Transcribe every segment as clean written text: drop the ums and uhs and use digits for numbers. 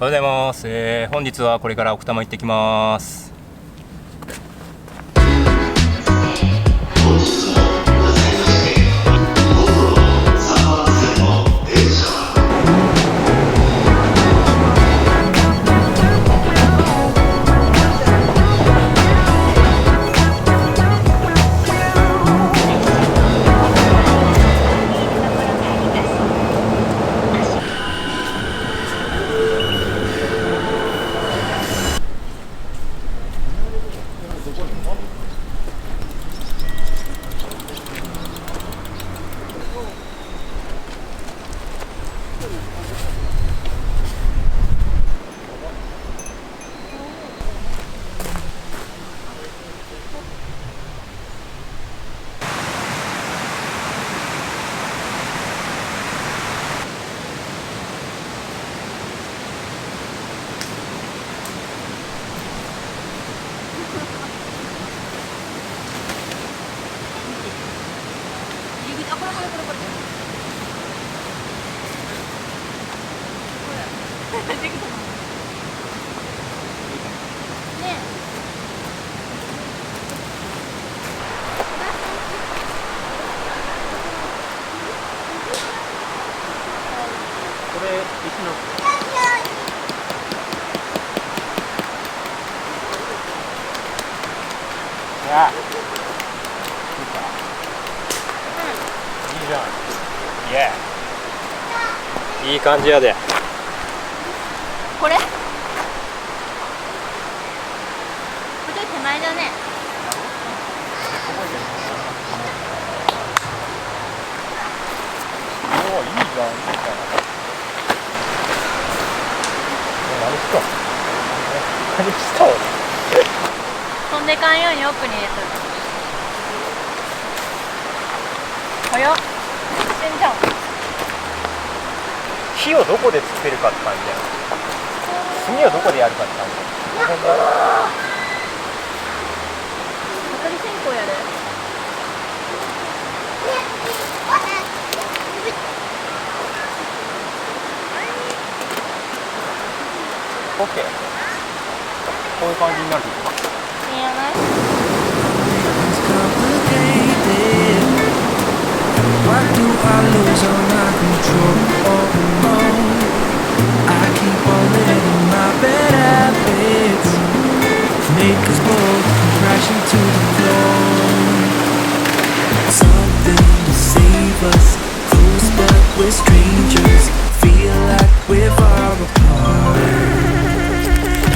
おはようございます。本日はこれから奥多摩行ってきます。これ石のいいじゃん。いい感じやで。これ手前だね。おお、いいじゃん。何したの？飛んでかんように奥に入れとる。はやっ、死んじゃう。火をどこでつけるかって感じだよ。炭をどこでやるかって感じだよ。当たり線香やる。オッケー。こういう感じになるといいか。いいやない。Why do I lose all my control? I keep on letting my bad habits make us both crash into the floor. Something to save us, close but we're strangers. Feel like we're far apart.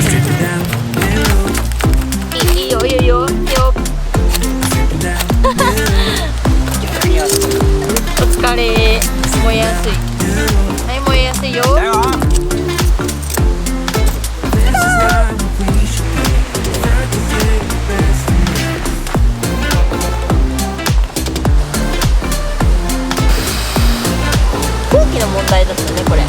Stripping down the hill. いいよいいよいいよ。Stripping down the hill. お疲れ。燃えやすい。はい、燃えやすいよ。空気の問題ですよね、これ。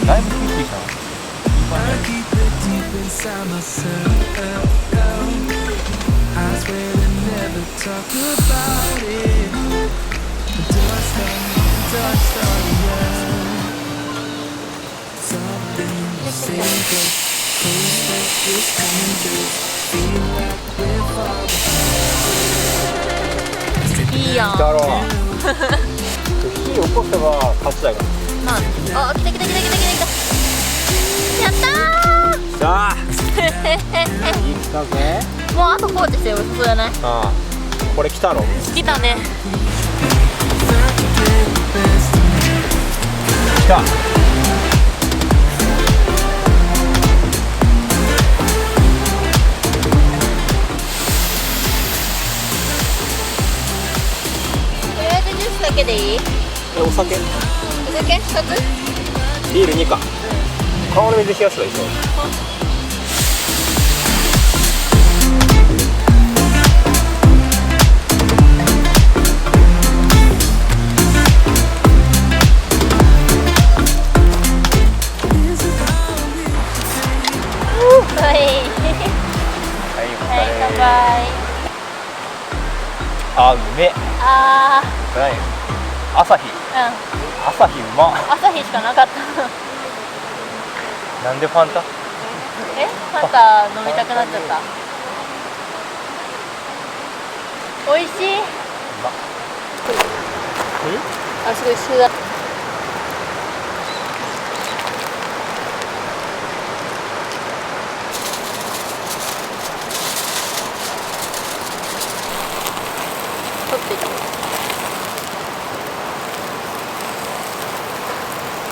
だいぶきついじゃん。いいやん。だろう。火起こせば勝ちだから。まあ、来た。やったさあ。いい来たぜ。ー。もうあと放置してよさそうじゃない？ああ。これ来たろ。来たね。来た。とりあえずジュースだけでいい？お酒？お酒2つ？ビール2か。川の水冷やすがいいでしょ。目あ何朝日ー、うん、朝日うまっ。朝日しかなかったなんでファンタ？え、ファンタ飲みたくなっちゃった。美味しい。うまっ。あ、すごい一緒だ。取っていた。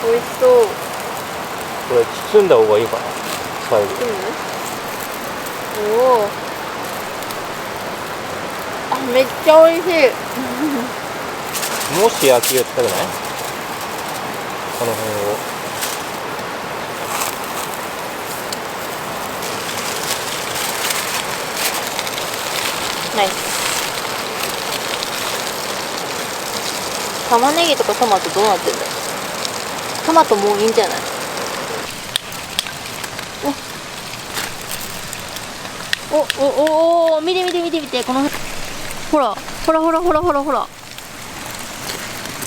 美味しそう。これ包んだ方がいいかな最後。おお。あ、めっちゃ美味しい。もし焼きをしたくない？この辺を。ナイス。玉ねぎとかトマトどうなってんだよ。トマトもういいんじゃない？お、見てこのほら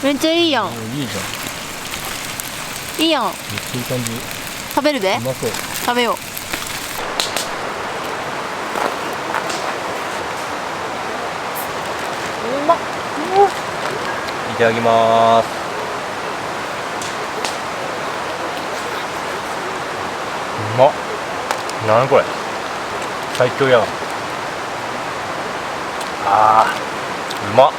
めっちゃいいやん。いいじゃん。いいやん。めっちゃいい感じ。食べるべ？うまそう。食べよう。うまっ。いただきます。うまっ。なにこれ。最強やん。あーうまっ。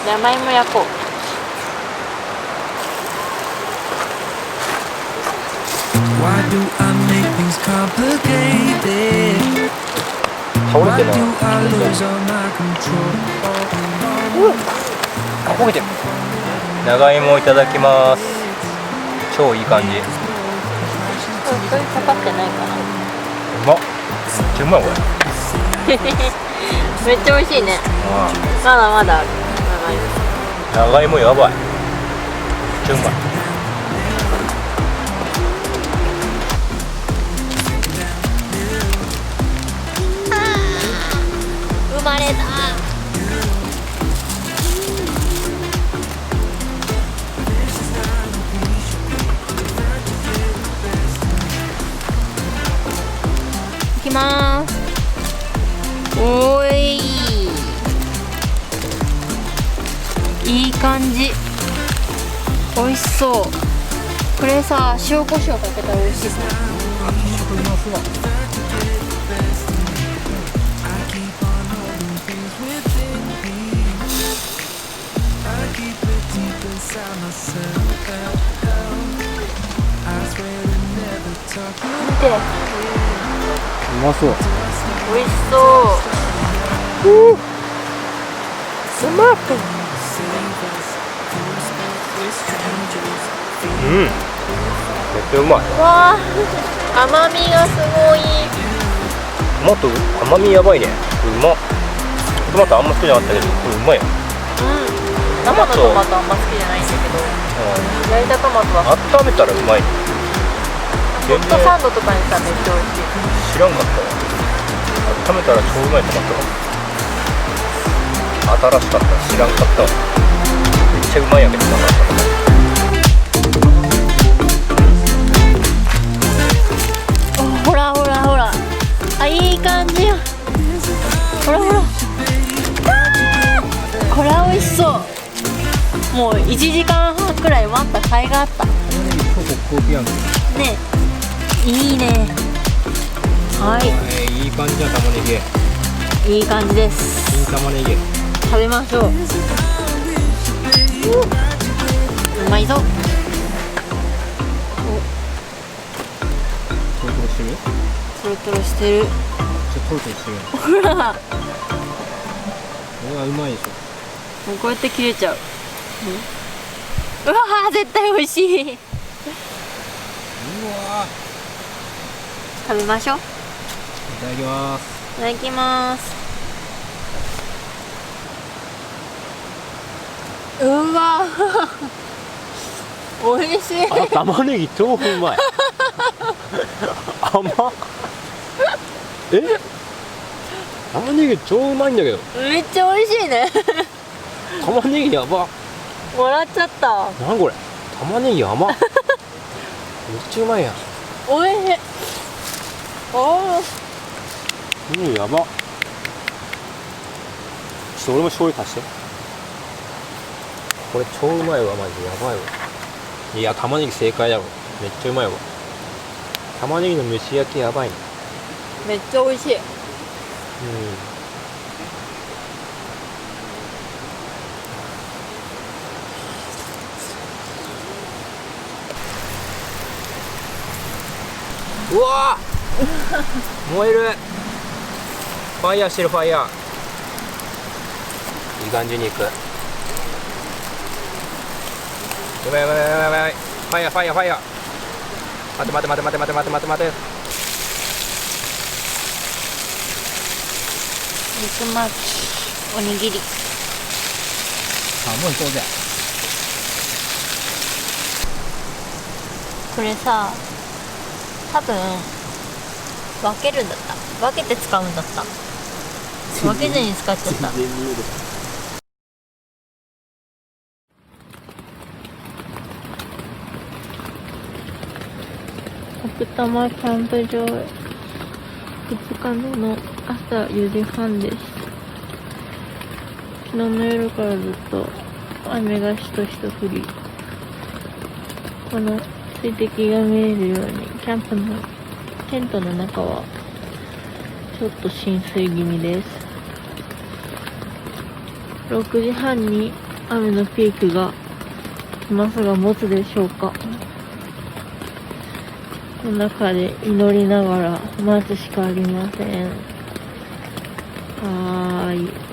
山芋焼こう。Why do I make things complicated? 倒れ Why てない。 do I lose all my control? あ、焦げてる。長芋いただきます。超いい感じ。うそれかかってないかな。まっ。めっちゃうまいこれ。めっちゃ美味しいね。あまだまだある。あ、長芋やばい。めっちゃうまい。生まれた。いきまーす。おーい、いい感じ。美味しそう。これさ、塩コショウかけたら美味しいそう。見て、うまそう。美味しそう。うまっ。うん。めっちゃうまい。わあ、甘みがすごい。トマト甘みやばいね。うまっ。トマトあんま好きじゃなかったけど、これうまいよ。うん。生のトマトあんま好きじゃないんだけど、焼いたトマトは温めたらうまいね。ホットサンドとかにさ、めっちゃ美味しい。知らんかったわ。温めたら超うまいトマト。新しかった。知らんかったわ。めっちゃうまいやけどなかった。ほら。あ、いい感じや。ほら。これは美味しそう。もう1時間半くらい待った甲斐があった。ね、いいね。はい。いい感じだ、玉ねぎ。いい感じです。金玉ねぎ。食べましょう。うまいぞ。トロトロしてる？トロトロしてる。ちょっとトロトロしてる。ほら。これはうまいでしょ。もうこうやって切れちゃう。うわー、絶対美味しい。うわ食べましょう。いただきます。いただきます。うわー、美味しい。あ、玉ねぎ超うまい。甘っ。玉ねぎ超うまいんだけど。めっちゃ美味しいね。玉ねぎやば。笑っちゃった。なんこれ。玉ねぎ甘っ。めっちゃうまいやん。おいしい。おー、やば。ちょっと俺も醤油足して。これ超うまいわ、マジでやばいわ。いや、玉ねぎ正解だろ。めっちゃうまいわ。玉ねぎの蒸し焼きやばいね。めっちゃ美味しい。うわー燃える。ファイヤーしてる、ファイヤー。いい感じにいく。やばいやばいやばいやばい。ファイヤーファイヤーファイヤー。待て待て待て待て待て待て待て待て。ビッグマッチおにぎり。あ、もうそうだよ。これさ、多分分けるんだった。分けて使うんだった。分けずに使っちゃった。奥多摩キャンプ場へ。2日目の朝4時半です。昨日の夜からずっと雨がしとしと降り、この水滴が見えるようにキャンプのテントの中はちょっと浸水気味です。6時半に雨のピークが来ますが持つでしょうか。の中で祈りながら待つしかありません。はーい。